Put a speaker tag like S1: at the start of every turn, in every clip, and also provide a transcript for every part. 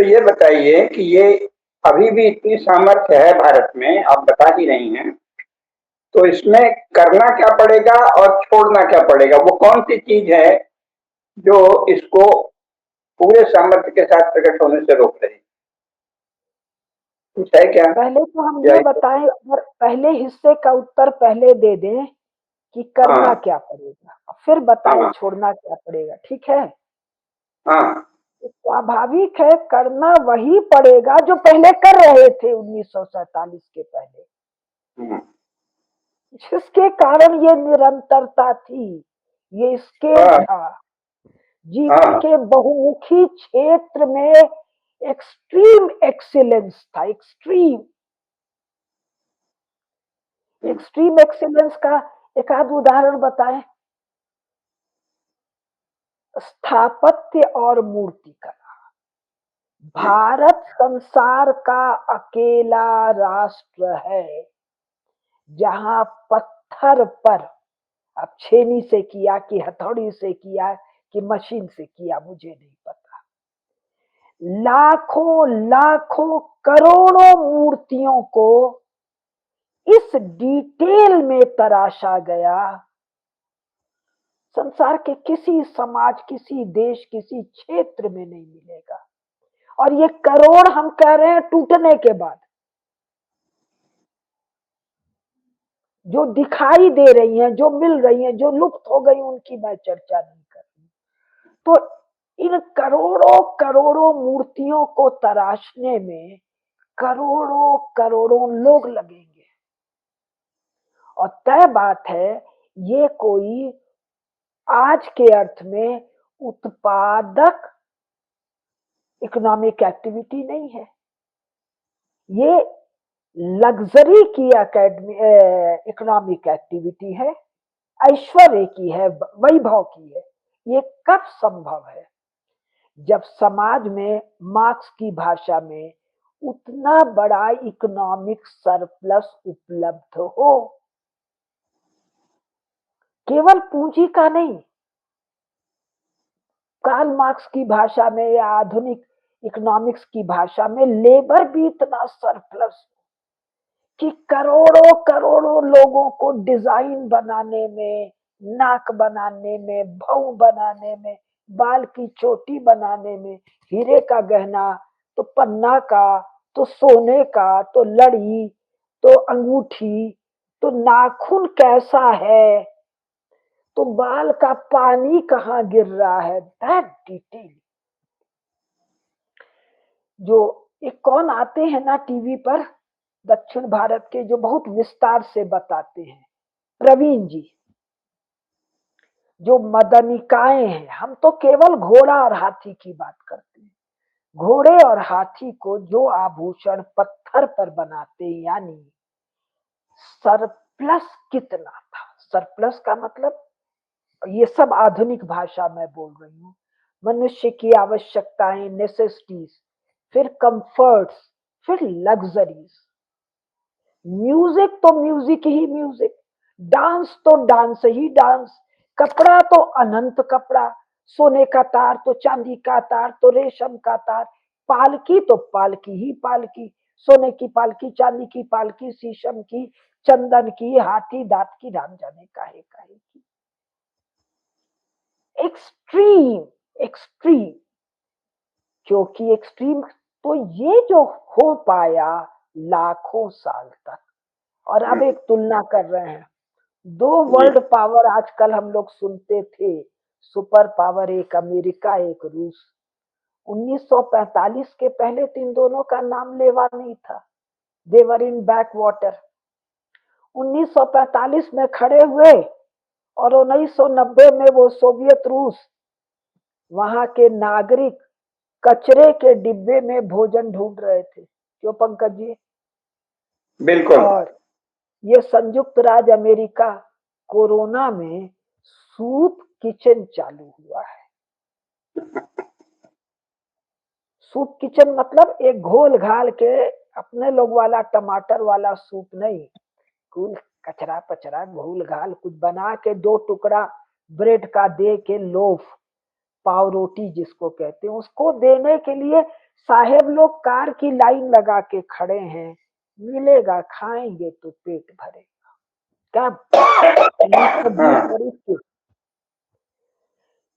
S1: ये बताइए कि ये अभी भी इतनी सामर्थ्य है भारत में, आप बता ही रही हैं, तो इसमें करना क्या पड़ेगा और छोड़ना क्या पड़ेगा? वो कौन सी चीज है जो इसको पूरे सामर्थ्य के साथ प्रकट होने से रोक रही? कुछ है क्या?
S2: पहले तो हम
S1: या
S2: ये बताएं और पहले हिस्से का उत्तर पहले दे दें कि करना
S1: हाँ,
S2: क्या पड़ेगा, फिर बताएं
S1: हाँ,
S2: छोड़ना क्या पड़ेगा। ठीक है?
S1: हाँ,
S2: तो स्वाभाविक है, करना वही पड़ेगा जो पहले कर रहे थे 1947 के पहले,
S1: हम्म,
S2: जिसके कारण ये निरंतरता थी, ये स्केल
S1: हाँ,
S2: था। जीवन
S1: हाँ,
S2: के बहुमुखी क्षेत्र में एक्सट्रीम एक्सीलेंस था।
S1: हम्म,
S2: एक्सट्रीम एक्सीलेंस का एक आध उदाहरण बताएं। स्थापत्य और मूर्तिकला।
S1: हम्म,
S2: भारत संसार का अकेला राष्ट्र है जहां पत्थर पर, अब छेनी से किया कि हथौड़ी से किया कि मशीन से किया मुझे नहीं पता, लाखों लाखों करोड़ों मूर्तियों को इस डिटेल में तराशा गया। संसार के किसी समाज, किसी देश, किसी क्षेत्र में नहीं मिलेगा। और ये करोड़ हम कह रहे हैं टूटने के बाद, जो दिखाई दे रही हैं, जो मिल रही हैं, जो लुप्त हो गई, उनकी मैं चर्चा नहीं कर रही। तो इन करोड़ों करोड़ों मूर्तियों को तराशने में करोड़ों करोड़ों लोग लगेंगे। और तय बात है, ये कोई आज के अर्थ में उत्पादक इकोनॉमिक एक्टिविटी नहीं है। ये लग्जरी की इकोनॉमिक एक्टिविटी है, ऐश्वर्य की है, वैभव की है। ये कब संभव है? जब समाज में मार्क्स की भाषा में उतना बड़ा इकोनॉमिक सरप्लस उपलब्ध हो, केवल पूंजी का नहीं, कार्ल मार्क्स की भाषा में या आधुनिक इकोनॉमिक्स की भाषा में लेबर भी इतना सरप्लस कि करोड़ों करोड़ों लोगों को डिजाइन बनाने में, नाक बनाने में, भौं बनाने में, बाल की चोटी बनाने में, हीरे का गहना, तो पन्ना का, तो सोने का, तो लड़ी, तो अंगूठी, तो नाखून कैसा है, तो बाल का पानी कहाँ गिर रहा है, दैट डिटेल। जो एक कौन आते हैं ना टीवी पर, दक्षिण भारत के, जो बहुत विस्तार से बताते हैं, प्रवीण जी, जो मदनिकाएं हैं। हम तो केवल घोड़ा और हाथी की बात करते हैं। घोड़े और हाथी को जो आभूषण पत्थर पर बनाते, यानी सरप्लस कितना था। सरप्लस का मतलब, ये सब आधुनिक भाषा में बोल रही हूँ, मनुष्य की आवश्यकताएं, नेसेसिटीज, फिर कंफर्ट्स, फिर लग्जरीज। म्यूजिक तो म्यूजिक ही म्यूजिक, डांस तो डांस ही डांस, कपड़ा तो अनंत कपड़ा, सोने का तार तो चांदी का तार तो रेशम का तार, पालकी तो पालकी ही पालकी, सोने की पालकी, चांदी की पालकी, शीशम की, चंदन की, हाथी दांत की, राम जाने काहे काहे की। एक्सट्रीम, एक्सट्रीम, क्योंकि एक्सट्रीम तो ये जो हो पाया लाखों साल तक। और अब
S1: हम्म,
S2: एक तुलना कर रहे हैं, दो
S1: जी,
S2: वर्ल्ड पावर आजकल हम लोग सुनते थे, सुपर पावर, एक अमेरिका एक रूस। 1945 के पहले तो इन दोनों का नाम लेवा नहीं था, देवर इन बैक वाटर। 1945 में खड़े हुए और 1990 में वो सोवियत रूस, वहां के नागरिक कचरे के डिब्बे में भोजन ढूंढ रहे थे, क्यों पंकज जी?
S1: बिल्कुल।
S2: और ये संयुक्त राज्य अमेरिका, कोरोना में सूप किचन चालू हुआ है। सूप किचन मतलब एक घोल घाल के, अपने लोग वाला टमाटर वाला सूप नहीं, कुल कचरा पचरा घोल घाल कुछ बना के, दो टुकड़ा ब्रेड का दे के, लोफ, पाव रोटी जिसको कहते हैं, उसको देने के लिए साहेब लोग कार की लाइन लगा के खड़े हैं, मिलेगा खाएंगे तो पेट भरेगा। क्या 1920
S1: हाँ,
S2: और 21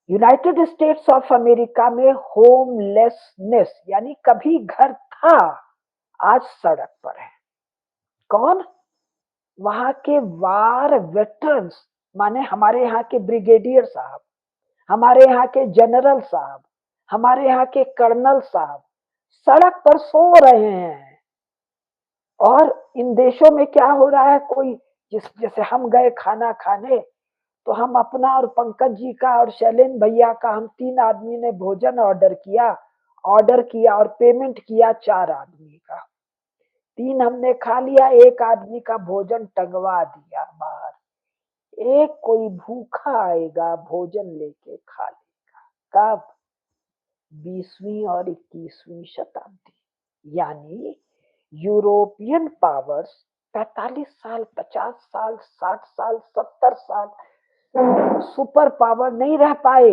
S2: यूनाइटेड स्टेट्स ऑफ अमेरिका में होमलेसनेस यानी कभी घर था, आज सड़क पर है। कौन? वहां के वार वेटरन्स, माने हमारे यहाँ के ब्रिगेडियर साहब, हमारे यहाँ के जनरल साहब, हमारे यहाँ के कर्नल साहब सड़क पर सो रहे हैं। और इन देशों में क्या हो रहा है, कोई जैसे हम गए खाना खाने, तो हम अपना और पंकज जी का और शैलेंद्र भैया का, हम 3 आदमी ने भोजन ऑर्डर किया और पेमेंट किया 4 आदमी का। 3 हमने खा लिया, 1 आदमी का भोजन टंगवा दिया बाहर। एक कोई भूखा आएगा, भोजन लेके खा लेगा। कब? 20वीं और 21वीं शताब्दी। यानी यूरोपियन पावर्स 45 साल, 50 साल, 60 साल, 70 साल सुपर पावर नहीं रह पाए।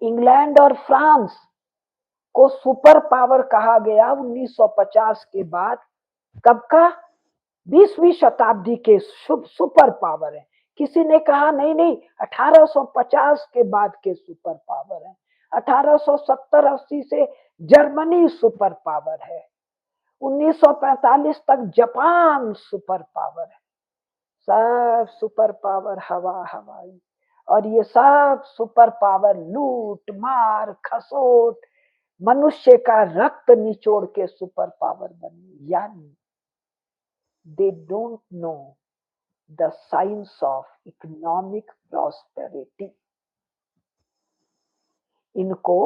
S2: इंग्लैंड और फ्रांस को सुपर पावर कहा गया 1950 के बाद। कब का? 20वीं शताब्दी के सुपर पावर है। किसी ने कहा नहीं नहीं, 1850 के बाद के सुपर पावर है। 1870-80 से जर्मनी सुपर पावर है। 1945 तक जापान सुपर पावर है। सब सुपर पावर हवा हवाई, और ये सब सुपर पावर लूट मार खसोट, मनुष्य का रक्त निचोड़ के सुपर पावर बनी। यानी they don't know the science of economic prosperity. इनको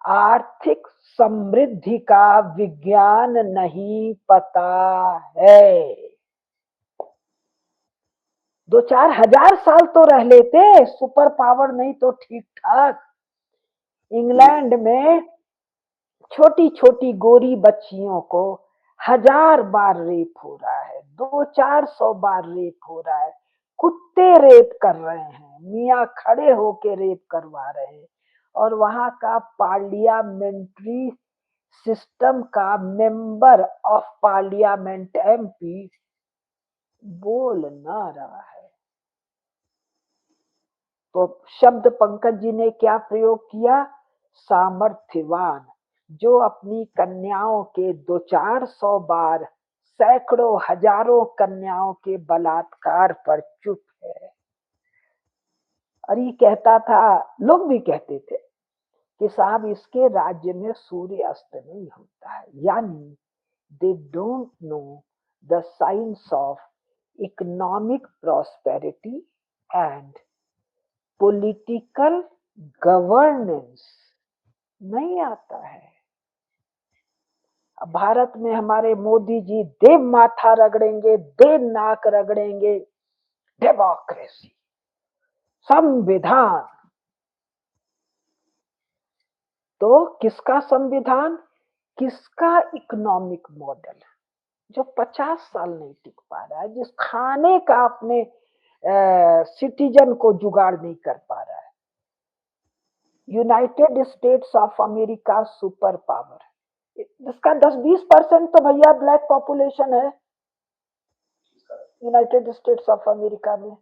S2: आर्थिक समृद्धि का विज्ञान नहीं पता है। 2-4 हजार साल तो रह लेते, सुपर पावर नहीं तो ठीक ठाक। इंग्लैंड में छोटी छोटी गोरी बच्चियों को 1000 बार रेप हो रहा है, 200-400 बार रेप हो रहा है। कुत्ते रेप कर रहे हैं, मियाँ खड़े होके रेप करवा रहे हैं। और वहां का पार्लियामेंट्री सिस्टम का मेंबर ऑफ पार्लियामेंट MP बोल ना रहा है। तो शब्द पंकज जी ने क्या प्रयोग किया? सामर्थ्यवान, जो अपनी कन्याओं के 200-400 बार, सैकड़ों हजारों कन्याओं के बलात्कार पर चुप है। और ये कहता था, लोग भी कहते थे कि साहब इसके राज्य में सूर्य अस्त नहीं होता है। यानी they don't know the science of economic prosperity and political governance नहीं आता है। अब भारत में हमारे मोदी जी दे माथा रगड़ेंगे, दे नाक रगड़ेंगे, डेमोक्रेसी, संविधान। तो किसका संविधान, किसका इकोनॉमिक मॉडल जो 50 साल नहीं टिक पा रहा है, जिस खाने का अपने सिटीजन को जुगाड़ नहीं कर पा रहा है। United states of America super power, जिसका 10-20% तो भैया ब्लैक पॉपुलेशन है यूनाइटेड स्टेट्स ऑफ अमेरिका में।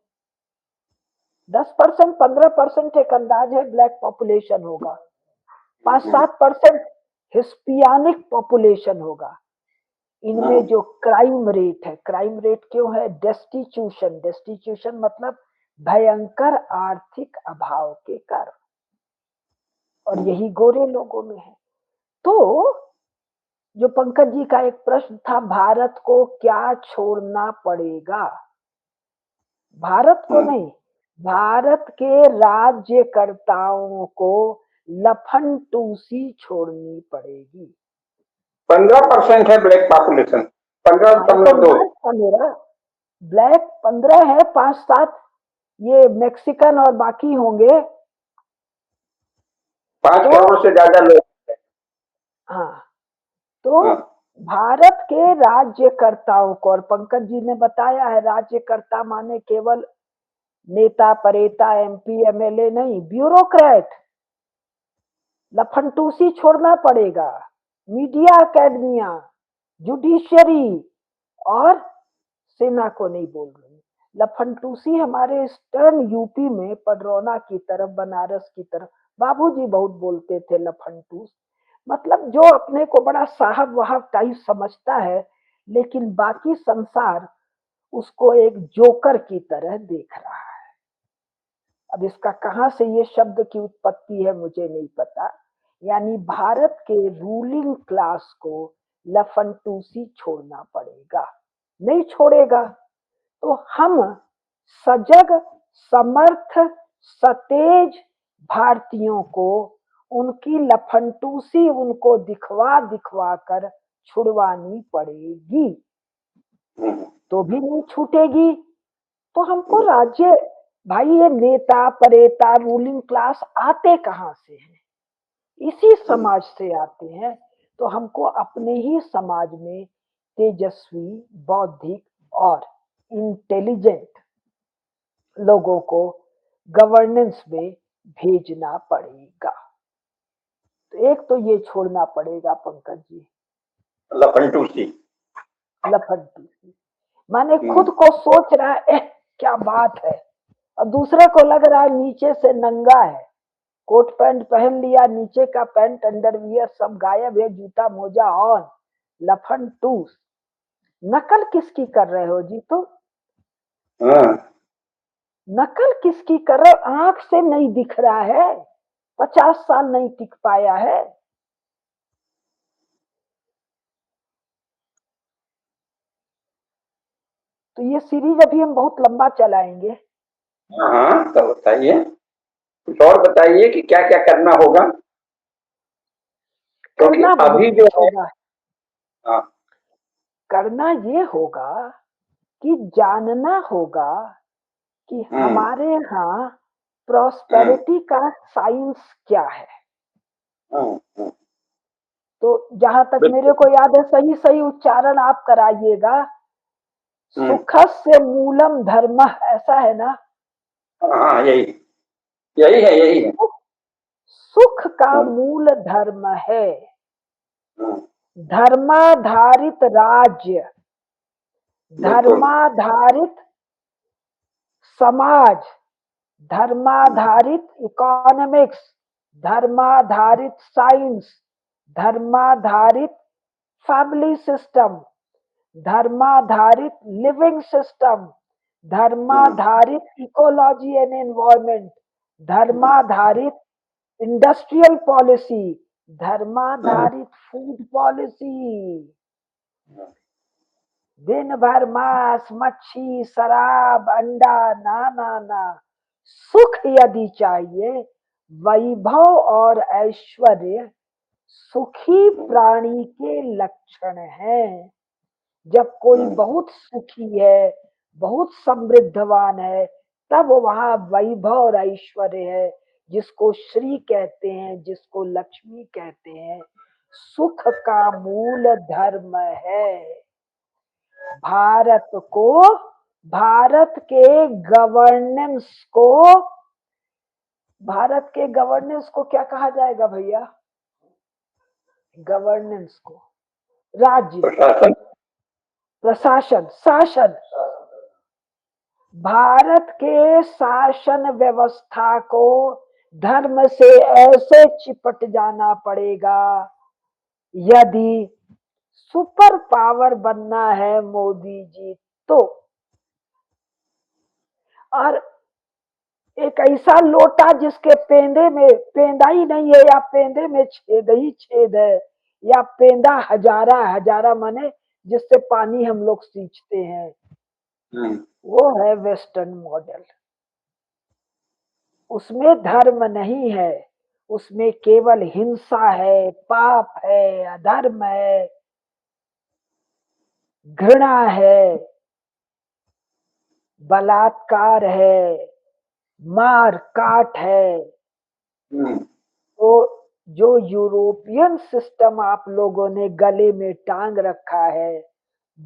S2: 10%, 15% एक अंदाज है ब्लैक पॉपुलेशन होगा। 5-7% हिस्पैनिक पॉपुलेशन होगा। इनमें जो क्राइम रेट है, क्राइम रेट क्यों है? डेस्टिट्यूशन, डेस्टिट्यूशन मतलब भयंकर आर्थिक अभाव के कारण, और यही गोरे लोगों में है। तो जो पंकज जी का एक प्रश्न था, भारत को क्या छोड़ना पड़ेगा? भारत को नहीं, भारत के राज्यकर्ताओं को लफनटूसी छोड़नी पड़ेगी।
S1: 15% है ब्लैक पॉपुलेशन, 15.2।
S2: मेरा ब्लैक 15 है, 5-7 ये मैक्सिकन और बाकी होंगे
S1: 5 करोड़ से ज्यादा लोग।
S2: हाँ, तो
S1: हाँ।
S2: भारत के राज्यकर्ताओं को, और पंकज जी ने बताया है राज्यकर्ता माने केवल नेता परेता MP MLA नहीं, ब्यूरोक्रेट, लफनटूसी छोड़ना पड़ेगा। मीडिया अकेडमिया, जुडिशरी और सेना को नहीं बोल रही। लफनटूसी हमारे ईस्टर्न यूपी में पडरौना की तरफ, बनारस की तरफ बाबूजी बहुत बोलते थे लफनटूस। मतलब जो अपने को बड़ा साहब वहाब टाइप समझता है, लेकिन बाकी संसार उसको एक जोकर की तरह देख रहा है। अब इसका कहां से ये शब्द की उत्पत्ति है मुझे नहीं पता। यानी भारत के रूलिंग क्लास को लफनटूसी छोड़ना पड़ेगा। नहीं छोड़ेगा तो हम सजग, समर्थ, सतेज भारतीयों को उनकी लफनटूसी उनको दिखवा दिखवा कर छुड़वानी पड़ेगी। तो भी नहीं छूटेगी तो हमको राज्य, भाई ये नेता परेता रूलिंग क्लास आते कहां से हैं? इसी समाज से आते हैं। तो हमको अपने ही समाज में तेजस्वी, बौद्धिक और इंटेलिजेंट लोगों को गवर्नेंस में भेजना पड़ेगा। तो एक तो ये छोड़ना पड़ेगा पंकज जी,
S1: लफनटूसी।
S2: लफनटूसी माने खुद को सोच रहा है क्या बात है, और दूसरे को लग रहा है नीचे से नंगा है, कोट पैंट पहन लिया, नीचे का पैंट अंडरवियर सब गायब है, जूता मोजा ऑन, लफनटूस। नकल किसकी कर रहे हो जी तुम? नकल किसकी कर रहे हो? आंख से नहीं दिख रहा है, 50 साल नहीं टिक पाया है। तो ये सीरीज अभी हम बहुत लंबा चलाएंगे।
S1: हाँ, तो बताइए, कुछ और बताइए कि क्या क्या करना होगा, क्योंकि
S2: करना बहुत
S1: अभी जो
S2: कुछ
S1: है।
S2: होगा।
S1: हाँ।
S2: करना ये होगा कि जानना होगा कि हमारे यहाँ प्रॉस्पेरिटी का साइंस क्या है। तो जहां तक मेरे को याद है, सही सही उच्चारण आप कराइएगा, सुखस्य मूलम धर्म, ऐसा है ना?
S1: हाँ, यही यही है, यही है।
S2: सुख का मूल धर्म है, धर्माधारित राज्य, धर्माधारित समाज, धर्माधारित इकोनॉमिक्स, धर्माधारित साइंस, धर्माधारित फैमिली सिस्टम, धर्माधारित लिविंग सिस्टम, धर्माधारित इकोलॉजी एंड एनवायरमेंट, धर्माधारित इंडस्ट्रियल पॉलिसी, धर्माधारित फूड पॉलिसी। दिन भर मांस मच्छी शराब अंडा, ना ना ना। सुख यदि चाहिए, वैभव और ऐश्वर्य सुखी प्राणी के लक्षण हैं। जब कोई बहुत सुखी है, बहुत समृद्धवान है, तब वहां वैभव और ऐश्वर्य है, जिसको श्री कहते हैं, जिसको लक्ष्मी कहते हैं। सुख का मूल धर्म है। भारत को, भारत के गवर्नेंस को, भारत के गवर्नेंस को क्या कहा जाएगा भैया? गवर्नेंस को राज्य,
S1: प्रशासन,
S2: प्रशासन, शासन। भारत के शासन व्यवस्था को धर्म से ऐसे चिपट जाना पड़ेगा, यदि सुपर पावर बनना है मोदी जी तो। और एक ऐसा लोटा जिसके पेंदे में पेंदा ही नहीं है, या पेंदे में छेद ही छेद है, या पेंदा हजारा, हजारा माने जिससे पानी हम लोग सींचते हैं, वो है वेस्टर्न मॉडल। उसमें धर्म नहीं है, उसमें केवल हिंसा है, पाप है, अधर्म है, घृणा है, बलात्कार है, मार काट है। तो जो यूरोपियन सिस्टम आप लोगों ने गले में टांग रखा है,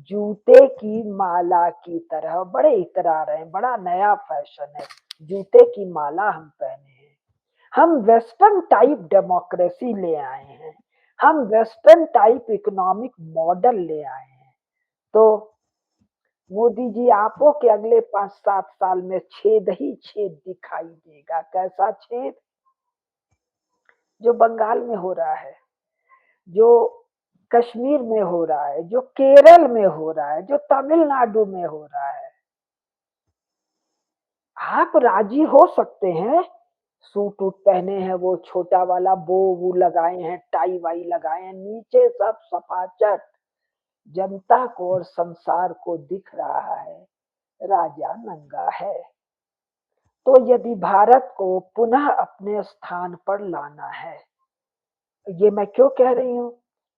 S2: जूते की माला की तरह, बड़े इतरा रहे हैं, बड़ा नया फैशन है, जूते की माला हम पहने हैं। हम वेस्टर्न टाइप डेमोक्रेसी ले आए हैं। हम वेस्टर्न टाइप इकोनॉमिक मॉडल ले आए हैं। तो मोदी जी आपो के अगले 5-7 साल में छेद ही छेद दिखाई देगा। कैसा छेद? जो बंगाल में हो रहा है, जो कश्मीर में हो रहा है, जो केरल में हो रहा है, जो तमिलनाडु में हो रहा है। आप राजी हो सकते हैं, सूट वूट पहने हैं, वो छोटा वाला बो वो लगाए हैं, टाई वाई लगाए हैं, नीचे सब सपाचट, जनता को और संसार को दिख रहा है राजा नंगा है। तो यदि भारत को पुनः अपने स्थान पर लाना है, ये मैं क्यों कह रही हूँ?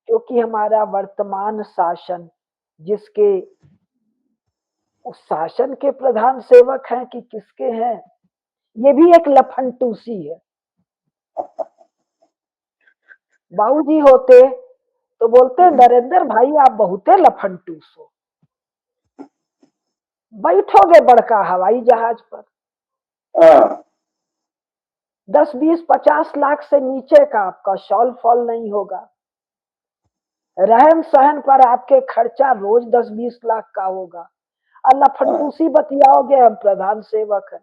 S2: क्योंकि हमारा वर्तमान शासन, जिसके उस शासन के प्रधान सेवक हैं कि किसके हैं, ये भी एक लफंटूसी है। बाबूजी होते तो बोलते नरेंद्र भाई आप बहुते लफंटूस हो, बैठोगे बड़का हवाई जहाज पर,
S1: हाँ,
S2: 10-20-50 लाख से नीचे का आपका शॉल फॉल नहीं होगा, रहन सहन पर आपके खर्चा रोज 10-20 लाख का होगा, और लफंटूसी बतियाओगे हम प्रधान सेवक है।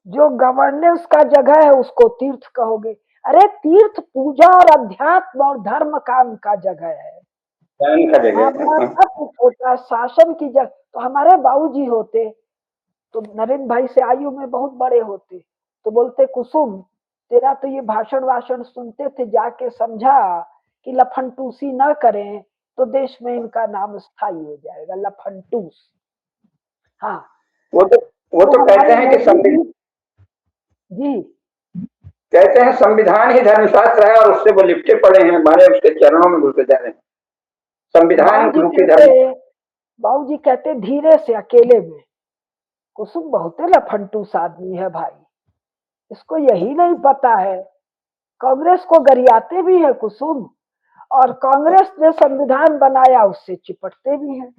S2: जो गवर्नेंस का जगह है उसको तीर्थ कहोगे। अरे तीर्थ पूजा और अध्यात्म और धर्म काम का जगह है,
S1: ध्यान का जगह है।
S2: महाभारत का कुछ होता है, शासन की जगह। तो हमारे बाबूजी होते तो नरेंद्र भाई से आयु में बहुत बड़े होते, तो बोलते कुसुम तेरा तो ये भाषण वाषण सुनते थे, जाके समझा कि लफंटूसी न करें तो देश में इनका नाम स्थायी हो जाएगा, लफंटूस। हाँ,
S1: वो तो वो
S2: तो
S1: तो कहते
S2: हमारे
S1: हैं कि
S2: मोदी जी जी
S1: कहते हैं संविधान ही धर्मशास्त्र है और उससे वो लिपटे पड़े हैं, हमारे उसके चरणों में घुसे जा रहे हैं। संविधान
S2: बाबूजी
S1: रूपी
S2: कहते
S1: धर्म।
S2: बाबूजी कहते धीरे से अकेले में, कुसुम बहुत लफंटूस आदमी है भाई, इसको यही नहीं पता है। कांग्रेस को गरियाते भी है कुसुम, और कांग्रेस ने संविधान बनाया उससे चिपटते भी हैं।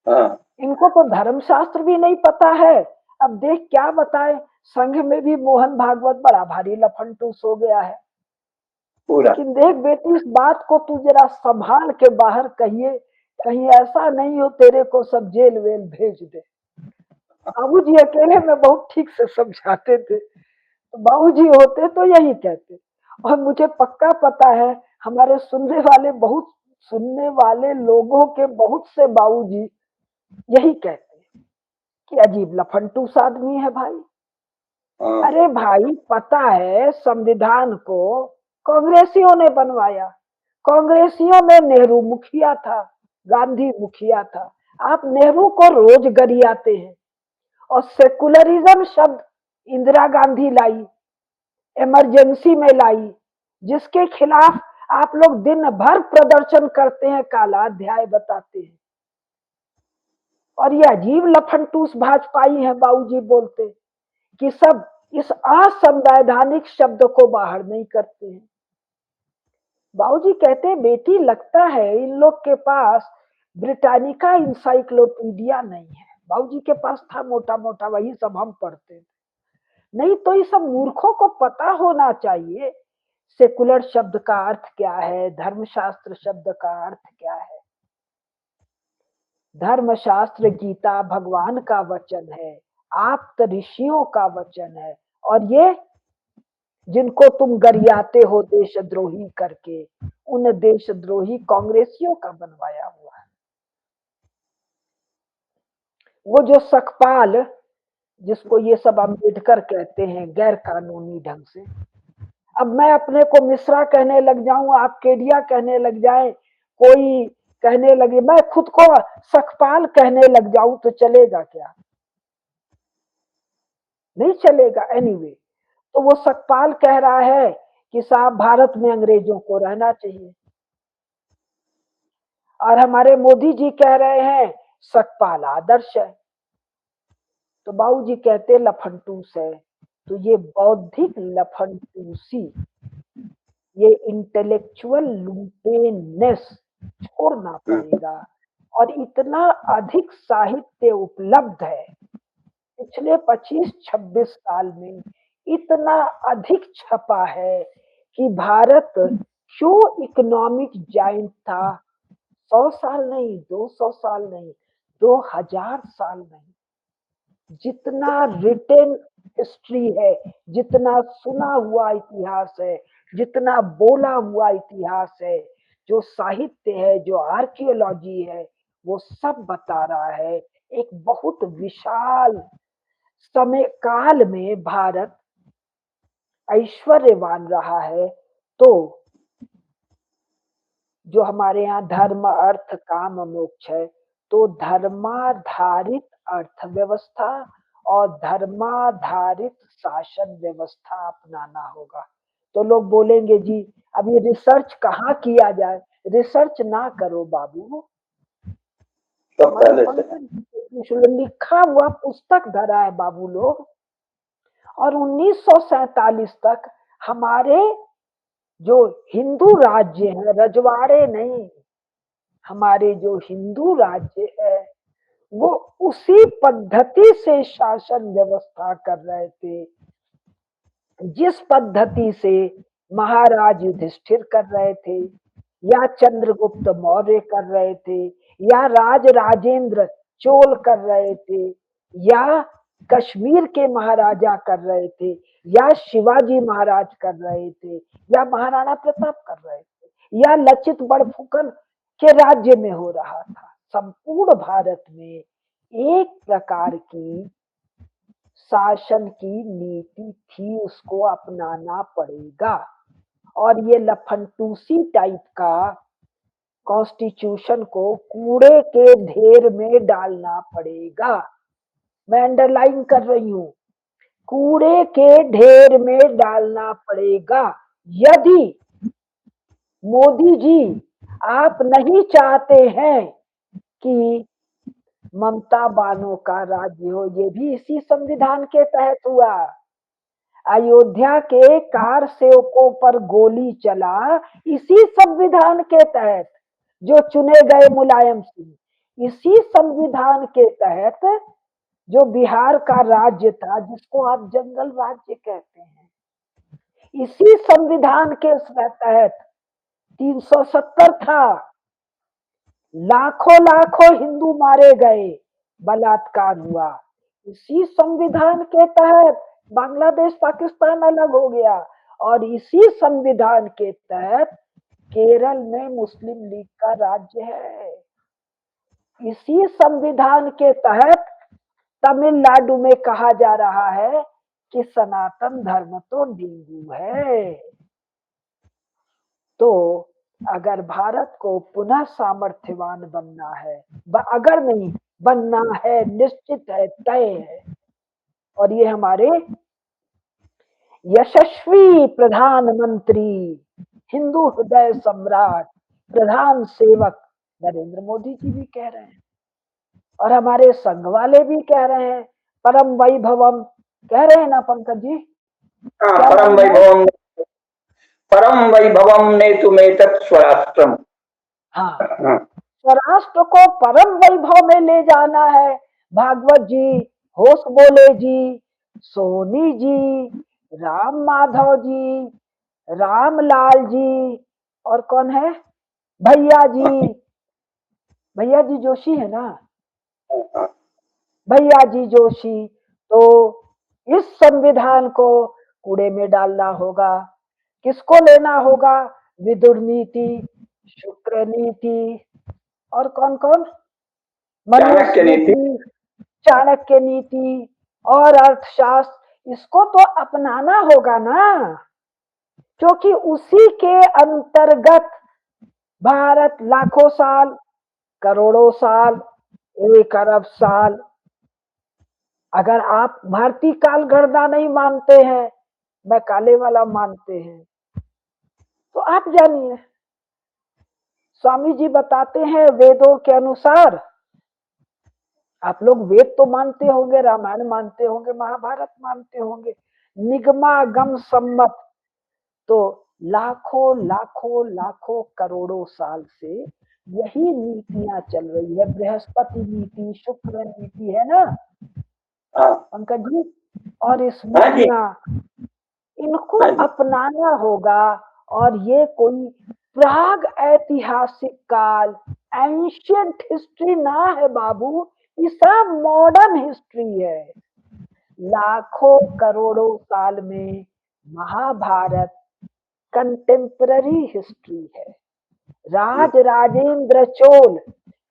S1: हाँ,
S2: इनको तो धर्मशास्त्र भी नहीं पता है। अब देख क्या बताए, संघ में भी मोहन भागवत बड़ा भारी लफंटूस हो गया है।
S1: पूरा।
S2: लेकिन देख बेटी इस बात को तू जरा संभाल के बाहर कहिए, कहीं ऐसा नहीं हो तेरे को सब जेल वेल भेज दे। बाबूजी अकेले में बहुत ठीक से समझाते थे, तो बाबूजी होते तो यही कहते। और मुझे पक्का पता है हमारे सुनने वाले लोगों के बहुत से बाबूजी यही कहते हैं कि अजीब लफंटूस आदमी है भाई।
S1: हाँ,
S2: अरे भाई पता है संविधान को कांग्रेसियों ने बनवाया, कांग्रेसियों में नेहरू मुखिया था, गांधी मुखिया था। आप नेहरू को रोज गरियाते हैं, और सेकुलरिज्म शब्द इंदिरा गांधी लाई, इमरजेंसी में लाई, जिसके खिलाफ आप लोग दिन भर प्रदर्शन करते हैं, काला अध्याय बताते हैं। और ये अजीब लफंटूस भाजपाई हैं, बाबूजी बोलते कि सब इस असंवैधानिक शब्द को बाहर नहीं करते हैं। बाबूजी कहते बेटी लगता है इन लोग के पास ब्रिटानिका इंसाइक्लोपीडिया नहीं है। बाबूजी के पास था मोटा मोटा, वही सब हम पढ़ते थे। नहीं तो ये सब मूर्खों को पता होना चाहिए सेकुलर शब्द का अर्थ क्या है, धर्मशास्त्र शब्द का अर्थ क्या है। धर्मशास्त्र गीता भगवान का वचन है, आप ऋषियों का वचन है, और ये जिनको तुम गरियाते हो देशद्रोही करके, उन देशद्रोही कांग्रेसियों का बनवाया हुआ है। वो जो सकपाल, जिसको ये सब अम्बेडकर कहते हैं गैर कानूनी ढंग से, अब मैं अपने को मिश्रा कहने लग जाऊं, आप केडिया कहने लग जाए, कोई कहने लगे, मैं खुद को सकपाल कहने लग जाऊं तो चलेगा क्या? नहीं चलेगा। एनीवे, तो वो सकपाल कह रहा है कि साहब भारत में अंग्रेजों को रहना चाहिए, और हमारे मोदी जी कह रहे हैं सकपाल आदर्श है। तो बाबू जी कहते लफंटूस है। तो ये बौद्धिक लफंटूसी, ये इंटेलेक्चुअल लुम्पेननेस छोड़ना पड़ेगा। और इतना अधिक साहित्य उपलब्ध है पिछले 25-26 साल में, इतना अधिक छपा है कि भारत क्यों इकोनॉमिक जाइंट था। 100 साल नहीं, 200 साल नहीं, 2000 साल नहीं, जितना रिटेन हिस्ट्री है, जितना सुना हुआ इतिहास है, जितना बोला हुआ इतिहास है, जो साहित्य है, जो आर्कियोलॉजी है, वो सब बता रहा है एक बहुत विशाल समय काल में भारत ऐश्वर्यवान रहा है। तो जो हमारे यहाँ धर्म अर्थ काम मोक्ष है, तो धर्माधारित अर्थव्यवस्था और धर्माधारित शासन व्यवस्था अपनाना होगा। तो लोग बोलेंगे जी अब ये रिसर्च कहाँ किया जाए। रिसर्च ना करो बाबू,
S1: तो
S2: हमारे
S1: पहले से
S2: पंकज लिखा हुआ पुस्तक धरा है बाबू लोग। और 1947 तक हमारे जो हिंदू राज्य है, रजवाड़े नहीं, हमारे जो हिंदू राज्य है वो उसी पद्धति से शासन व्यवस्था कर रहे थे जिस पद्धति से महाराज युधिष्ठिर कर रहे थे, या चंद्रगुप्त मौर्य कर रहे थे, या राज राजेंद्र चोल कर रहे थे, या कश्मीर के महाराजा कर रहे थे, या शिवाजी महाराज कर रहे थे, या महाराणा प्रताप कर रहे थे, या लचित बड़फुकन के राज्य में हो रहा था। संपूर्ण भारत में एक प्रकार की शासन की नीति थी, उसको अपनाना पड़ेगा। और ये लफनटूसी टाइप का कॉन्स्टिट्यूशन को कूड़े के ढेर में डालना पड़ेगा। मैं अंडरलाइन कर रही हूं, कूड़े के ढेर में डालना पड़ेगा। यदि मोदी जी आप नहीं चाहते हैं कि ममता बानो का राज्य हो, ये भी इसी संविधान के तहत हुआ। अयोध्या के कार सेवकों पर गोली चला इसी संविधान के तहत, जो चुने गए मुलायम सिंह। इसी संविधान के तहत जो बिहार का राज्य था, जिसको आप जंगल राज्य कहते हैं, इसी संविधान के तहत 370 था। लाखों लाखों हिंदू मारे गए, बलात्कार हुआ। इसी संविधान के तहत बांग्लादेश पाकिस्तान अलग हो गया। और इसी संविधान के तहत केरल में मुस्लिम लीग का राज्य है। इसी संविधान के तहत तमिलनाडु में कहा जा रहा है कि सनातन धर्म तो डेंगू है। तो अगर भारत को पुनः सामर्थ्यवान बनना है, अगर नहीं बनना है, निश्चित है, तय है, और ये हमारे यशस्वी प्रधानमंत्री, हिंदू हृदय सम्राट, प्रधान सेवक नरेंद्र मोदी जी भी कह रहे हैं, और हमारे संघ वाले भी कह रहे हैं, परम वैभवम कह रहे हैं ना पंकज जी।
S1: हाँ,
S2: क्या
S1: परम
S2: लाइन है?
S1: वैभवम, परम वैभवम नेतुमेतत् स्वराष्ट्रम।
S2: हाँ,
S1: हाँ,
S2: स्वराष्ट्र को परम वैभव में ले जाना है। भागवत जी, होश बोले जी, सोनी जी, राम माधव जी, रामलाल जी, और कौन है, भैया जी, भैया जी जोशी है ना,
S1: हाँ,
S2: भैया जी जोशी। तो इस संविधान को कूड़े में डालना होगा। किसको लेना होगा, विदुर नीति, शुक्र नीति, और कौन कौन,
S1: चाणक्य
S2: मनुस्मृति
S1: नीति।
S2: नीति, चाणक्य नीति और अर्थशास्त्र, इसको तो अपनाना होगा ना, क्योंकि उसी के अंतर्गत भारत लाखों साल, करोड़ों साल, 1 अरब साल, अगर आप भारतीय काल गणना नहीं मानते हैं, मैं काले वाला मानते हैं, तो आप जानिए। स्वामी जी बताते हैं वेदों के अनुसार, आप लोग वेद तो मानते होंगे, रामायण मानते होंगे, महाभारत मानते होंगे, निगमागम सम्मत, तो लाखों लाखों लाखों करोड़ों साल से यही नीतियां चल रही है। बृहस्पति नीति, शुक्र नीति है ना
S1: हाँ,
S2: पंकज जी। और इस
S1: हाँ जी।
S2: नीतियां इनको
S1: हाँ जी।
S2: अपनाना होगा। और ये कोई प्राग ऐतिहासिक काल, एंशियंट हिस्ट्री ना है बाबू, ये सब मॉडर्न हिस्ट्री है। लाखों करोड़ों साल में महाभारत कंटेम्पररी हिस्ट्री है। राज राजेंद्र चोल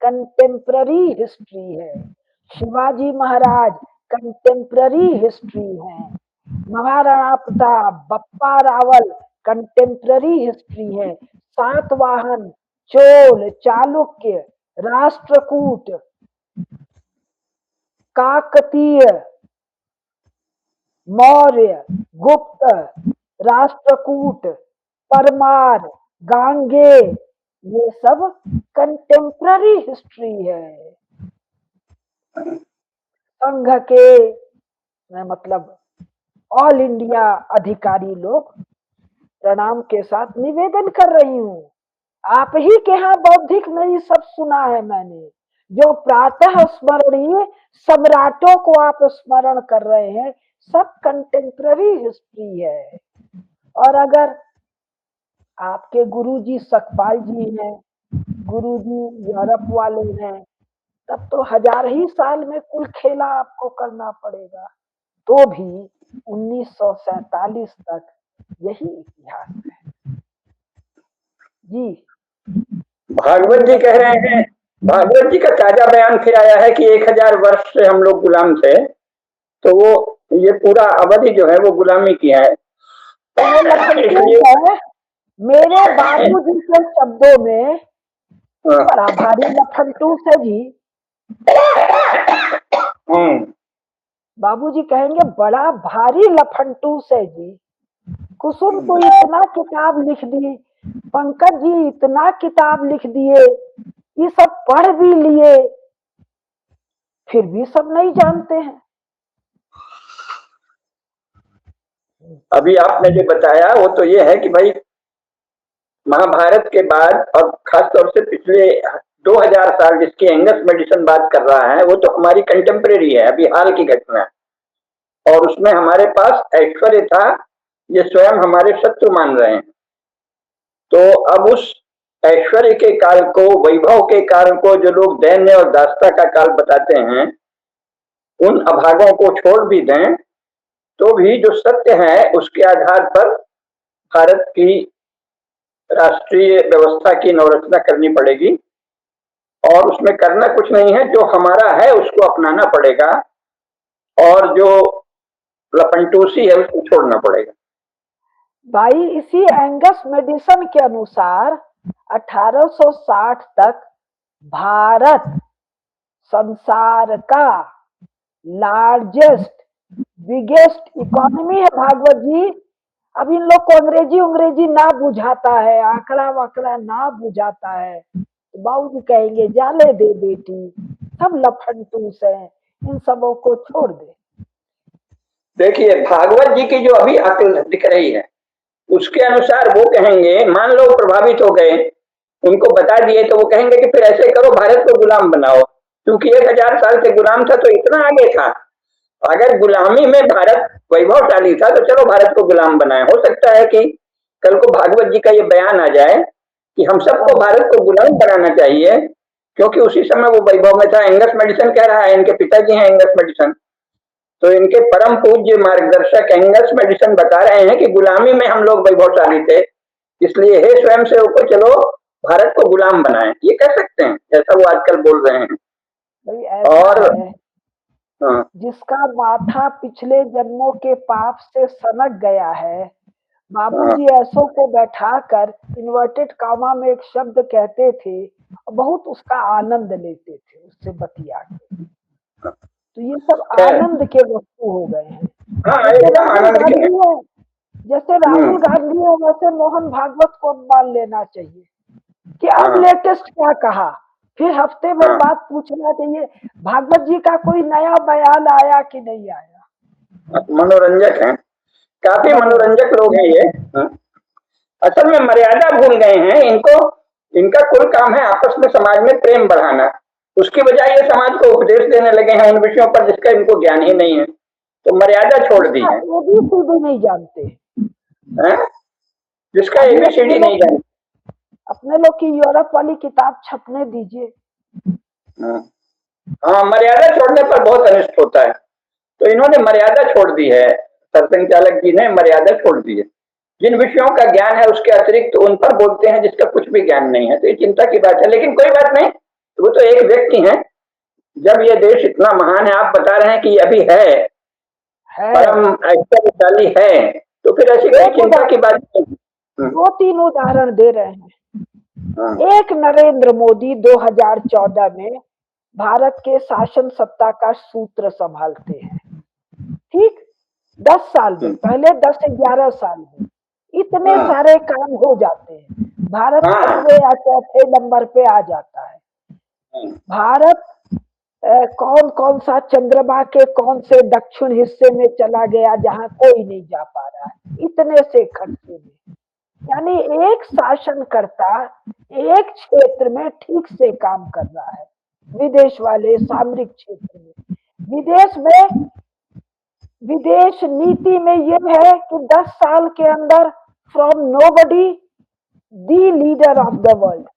S2: कंटेम्पररी हिस्ट्री है। शिवाजी महाराज कंटेम्पररी हिस्ट्री है। महाराणा प्रताप, बप्पा रावल कंटेम्पररी हिस्ट्री है। सातवाहन, चोल, चालुक्य, राष्ट्रकूट, काकतीय, मौर्य, गुप्त, राष्ट्रकूट, परमार, गांगे, ये सब कंटेम्पररी हिस्ट्री है। संघ के मतलब ऑल इंडिया अधिकारी लोग प्रणाम के साथ निवेदन कर रही हूँ, आप ही के यहाँ बौद्धिक नहीं सब सुना है मैंने। जो प्रातः स्मरणीय सम्राटों को आप स्मरण कर रहे हैं, सब कंटेम्पररी हिस्ट्री है। और अगर आपके गुरुजी सकपाल जी हैं, गुरुजी यूरोप वाले हैं, तब तो हजार ही साल में कुल खेला आपको करना पड़ेगा। तो भी 1947 तक यही इतिहास है जी।
S1: भागवत जी कह रहे हैं, भागवत जी का ताजा बयान फिर आया है कि 1000 वर्ष से हम लोग गुलाम थे, तो वो ये पूरा अवधि जो है वो गुलामी की है।
S2: इसलिए मेरे बाबूजी के शब्दों में बड़ा भारी लफंटूस है जी। बाबूजी कहेंगे बड़ा भारी लफंटूस है जी। कुसुम तो इतना किताब लिख दी, पंकज जी इतना किताब लिख दिए, ये सब पढ़ भी लिए, फिर भी सब नहीं जानते हैं।
S1: अभी आपने जो बताया वो तो ये है कि भाई महाभारत के बाद और खासतौर से पिछले 2000 साल जिसकी एंगस मेडिसन बात कर रहा है, वो तो हमारी कंटेम्परेरी है, अभी हाल की घटना है। और उसमें हमारे पास ऐश्वर्य था, ये स्वयं हमारे शत्रु मान रहे हैं। तो अब उस ऐश्वर्य के काल को, वैभव के काल को जो लोग दैन्य और दास्ता का काल बताते हैं, उन अभागों को छोड़ भी दें तो भी जो सत्य है उसके आधार पर भारत की राष्ट्रीय व्यवस्था की नवरचना करनी पड़ेगी। और उसमें करना कुछ नहीं है, जो हमारा है उसको अपनाना पड़ेगा और जो लफंटूसी है उसको छोड़ना पड़ेगा।
S2: भाई इसी एंगस मेडिसन के अनुसार 1860 तक भारत संसार का लार्जेस्ट बिगेस्ट इकोनॉमी है भागवत जी। अब इन लोग को अंग्रेजी ना बुझाता है, आंकड़ा वाकड़ा ना बुझाता है, तो बाबूजी कहेंगे जाले दे बेटी, सब लफंटूस है, इन सबों को छोड़ दे।
S1: देखिए भागवत जी की जो अभी अक्ल दिख रही है उसके अनुसार वो कहेंगे, मान लो प्रभावित हो गए, उनको बता दिए तो वो कहेंगे कि फिर ऐसे करो, भारत को गुलाम बनाओ, क्योंकि 1000 साल से गुलाम था तो इतना आगे था। अगर गुलामी में भारत वैभवशाली था तो चलो भारत को गुलाम बनाए। हो सकता है कि कल को भागवत जी का ये बयान आ जाए कि हम सबको भारत को गुलाम बनाना चाहिए, क्योंकि उसी समय वो वैभव में था। एंगस मेडिसन कह रहा है, इनके पिताजी हैं एंगस मेडिसन, तो इनके परम पूज्य मार्गदर्शक एंगस मेडिसन बता रहे हैं कि गुलामी में हम लोग वैभवशाली थे, इसलिए हे स्वयं सेवकों चलो भारत को गुलाम बनाएं। ये कह सकते हैं, जैसा वो आजकल बोल रहे हैं। और
S2: जिसका माथा पिछले जन्मों के पाप से सनक गया है, बाबूजी ऐसों को बैठाकर इन्वर्टेड कामा में एक शब्द कहते थे, बहुत उसका आनंद लेते थे उससे बतिया के। तो ये सब आनंद के वस्तु हो गए हैं। जैसे राहुल गांधी है वैसे मोहन भागवत को मान लेना चाहिए कि अब लेटेस्ट क्या कहा, फिर हफ्ते भर बाद पूछना चाहिए भागवत जी का कोई नया बयान आया कि नहीं आया।
S1: मनोरंजक है, काफी मनोरंजक लोग हैं ये। असल में मर्यादा भूल गए हैं इनको, इनका कुल काम है आपस में समाज में प्रेम बढ़ाना, उसकी बजाय ये समाज को उपदेश देने लगे हैं उन विषयों पर जिसका इनको ज्ञान ही नहीं है, तो मर्यादा छोड़ दी है।
S2: वो भी नहीं जानते।
S1: हैं? जिसका
S2: अभी
S1: एबीसीडी नहीं जानते।
S2: अपने लोग की यूरोप वाली किताब छपने दीजिए।
S1: हाँ, हाँ, मर्यादा छोड़ने पर बहुत अनिष्ट होता है। तो इन्होंने मर्यादा छोड़ दी है, सरसंघचालक जी ने मर्यादा छोड़ दी है। जिन विषयों का ज्ञान है उसके अतिरिक्त उन पर बोलते हैं जिसका कुछ भी ज्ञान नहीं है, तो ये चिंता की बात है। लेकिन कोई बात नहीं, वो तो एक व्यक्ति है। जब ये देश इतना महान है, आप बता रहे हैं कि ये अभी है परम ऐश्वर्यशाली है, तो फिर ऐसी कोई चिंता की बात नहीं।
S2: 2-3 उदाहरण दे रहे हैं।
S1: हाँ,
S2: एक, नरेंद्र मोदी 2014 में भारत के शासन सत्ता का सूत्र संभालते हैं, ठीक। 10 साल में, पहले 10-11 साल में इतने
S1: हाँ,
S2: सारे काम हो जाते हैं, भारत
S1: हाँ,
S2: 6वें या 4थे नंबर पे आ जाता है।
S1: हाँ,
S2: भारत कौन कौन सा चंद्रमा के कौन से दक्षिण हिस्से में चला गया जहां कोई नहीं जा पा रहा है, इतने से खर्चे में। यानी एक शासनकर्ता एक क्षेत्र में ठीक से काम कर रहा है। विदेश वाले सामरिक क्षेत्र में, विदेश नीति में यह है कि 10 साल के अंदर from nobody the leader of the world.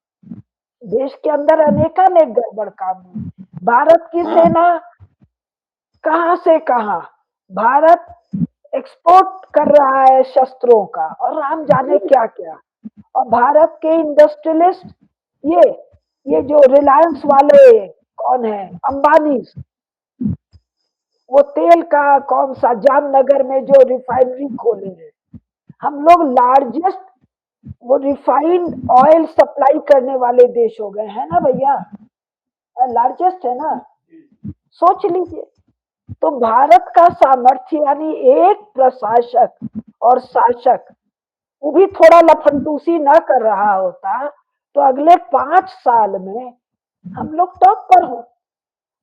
S2: देश के अंदर अनेकानेक गड़बड़ काम हुए। भारत की
S1: हाँ,
S2: सेना कहां से कहां, भारत एक्सपोर्ट कर रहा है शस्त्रों का और राम जाने क्या क्या। और भारत के इंडस्ट्रियलिस्ट, ये ये जो रिलायंस वाले कौन है, अंबानी, वो तेल का कौन सा जामनगर में जो रिफाइनरी खोले हैं, हम लोग लार्जेस्ट वो रिफाइंड ऑयल सप्लाई करने वाले देश हो गए हैं ना भैया, लार्जेस्ट है ना। सोच लीजिए, तो भारत का सामर्थ्य, यानी एक प्रशासक और शासक वो भी थोड़ा लफंटूसी ना कर रहा होता तो अगले 5 साल में हम लोग टॉप पर हो।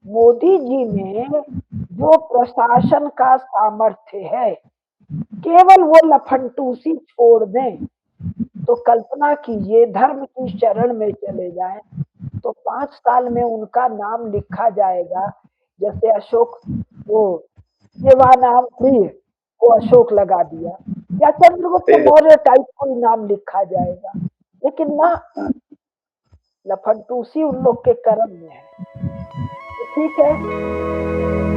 S2: मोदी जी में जो प्रशासन का सामर्थ्य है, केवल वो लफंटूसी छोड़ दें तो कल्पना कीजिए, धर्म की शरण में चले जाएं तो 5 साल में उनका नाम लिखा जाएगा। जैसे अशोक, वो सेवा नाम प्रिय को अशोक लगा दिया, या चंद्रगुप्त मौर्य टाइप कोई नाम लिखा जाएगा। लेकिन ना, लफंटूसी उन लोग के कर्म में है। तो ठीक है।